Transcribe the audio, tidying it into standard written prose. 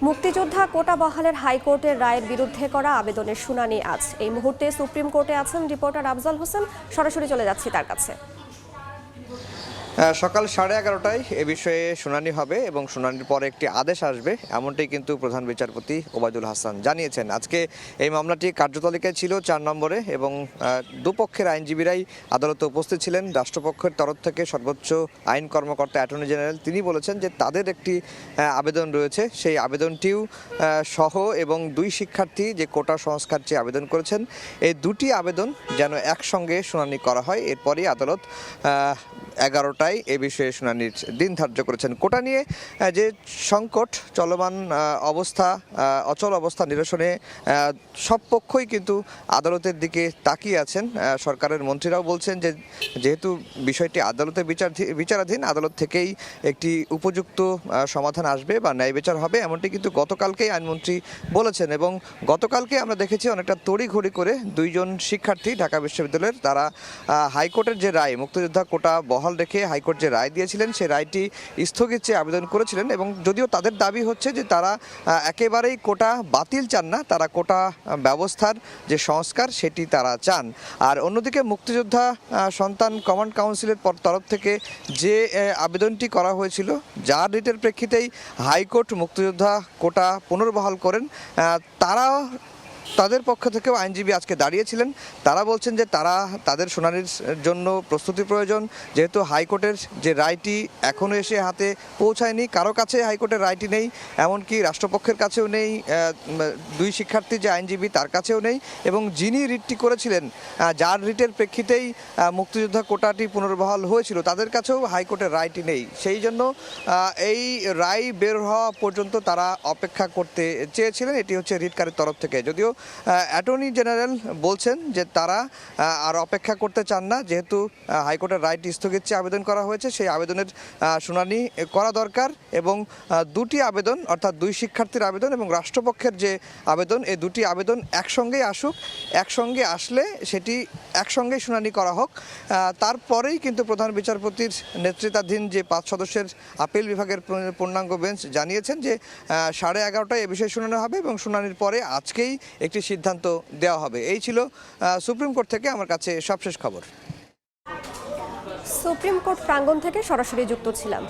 মুক্তিযোদ্ধা কোটা বহালের হাইকোর্টের রায়ের বিরুদ্ধে করা আবেদনের শুনানি আজ। এই মুহূর্তে সুপ্রিম কোর্টে আছেন রিপোর্টার আফজাল হোসেন। সরাসরি চলে যাচ্ছি তার কাছে। সকাল 11:30টায় এ বিষয়ে শুনানি হবে এবং শুনানির পরে একটি আদেশ আসবে, এমনটাই কিন্তু প্রধান বিচারপতি ওবায়দুল হাসান জানিয়েছেন। আজকে এই মামলাটি কার্যতালিকায় ছিল 4 নম্বরে এবং দুপক্ষের আইনজীবীরাই আদালতে উপস্থিত ছিলেন। রাষ্ট্রপক্ষের তরফ থেকে সর্বোচ্চ আইন কর্মকর্তা অ্যাটর্নি জেনারেল তিনি বলেছেন যে তাদের একটি আবেদন রয়েছে, সেই আবেদনটিও সহ এবং 2 শিক্ষার্থী যে কোটা সংস্কার চেয়ে আবেদন করেছেন, এই দুটি আবেদন যেন একসঙ্গে শুনানি করা হয়। এরপরই আদালত 11টায় এ বিষয়ে শুনানির দিন ধার্য করেছেন। কোটা নিয়ে যে সংকট চলমান অবস্থা, অচল অবস্থা নিরসনে সব পক্ষই কিন্তু আদালতের দিকে তাকিয়ে আছেন। সরকারের মন্ত্রীরাও বলছেন যে যেহেতু বিষয়টি আদালতে বিচারাধীন, আদালত থেকেই একটি উপযুক্ত সমাধান আসবে বা ন্যায় বিচার হবে, এমনটি কিন্তু গতকালকেই আইনমন্ত্রী বলেছেন। এবং গতকালকে আমরা দেখেছি অনেকটা তড়িঘড়ি করে 2 জন শিক্ষার্থী ঢাকা বিশ্ববিদ্যালয়ের তারা হাইকোর্টের যে রায়, মুক্তিযোদ্ধা কোটা বহাল রেখে হাইকোর্ট যে রায় দিয়েছিলেন সেই রায়টি স্থগিত চেয়ে আবেদন করেছিলেন। এবং যদিও তাদের দাবি হচ্ছে যে তারা একেবারেই কোটা বাতিল চান না, তারা কোটা ব্যবস্থার যে সংস্কার সেটি তারা চান। আর অন্যদিকে মুক্তিযোদ্ধা সন্তান কমান্ড কাউন্সিলের তরফ থেকে যে আবেদনটি করা হয়েছিল, যার রিটের প্রেক্ষিতেই হাইকোর্ট মুক্তিযোদ্ধা কোটা পুনর্বহাল করেন, তাদের পক্ষ থেকেও আইনজীবী আজকে দাঁড়িয়েছিলেন। তারা বলছেন যে তাদের শুনানির জন্য প্রস্তুতি প্রয়োজন, যেহেতু হাইকোর্টের যে রায়টি এখনও এসে হাতে পৌঁছায়নি, কারো কাছে হাইকোর্টের রায়টি নেই, এমনকি রাষ্ট্রপক্ষের কাছেও নেই, 2 শিক্ষার্থী যে আইনজীবী তার কাছেও নেই, এবং যিনি রিটটি করেছিলেন, যার রিটের প্রেক্ষিতেই মুক্তিযোদ্ধা কোটাটি পুনর্বহাল হয়েছিল, তাদের কাছেও হাইকোর্টের রায়টি নেই। সেই জন্য এই রায় বের হওয়া পর্যন্ত তারা অপেক্ষা করতে চেয়েছিলেন। এটি হচ্ছে রিটকারীর তরফ থেকে। যদিও অ্যাটর্নি জেনারেল বলছেন যে তারা আর অপেক্ষা করতে চান না, যেহেতু হাইকোর্টের রায়টি স্থগিত চেয়ে আবেদন করা হয়েছে, সেই আবেদনের শুনানি করা দরকার। এবং 2টি আবেদন, অর্থাৎ 2 শিক্ষার্থীর আবেদন এবং রাষ্ট্রপক্ষের যে আবেদন, এই 2টি আবেদন একসঙ্গেই আসুক, একসঙ্গে আসলে সেটি একসঙ্গেই শুনানি করা হোক। তারপরেই কিন্তু প্রধান বিচারপতির নেতৃত্বাধীন যে 5 সদস্যের আপিল বিভাগের পূর্ণাঙ্গ বেঞ্চ জানিয়েছেন যে 11:30টায় এ বিষয়ে শুনানি হবে এবং শুনানির পরে আজকেই একটি সিদ্ধান্ত দেওয়া হবে। এই ছিল সুপ্রিম কোর্ট থেকে আমার কাছে সবশেষ খবর। সুপ্রিম কোর্ট প্রাঙ্গণ থেকে সরাসরি যুক্ত ছিলাম।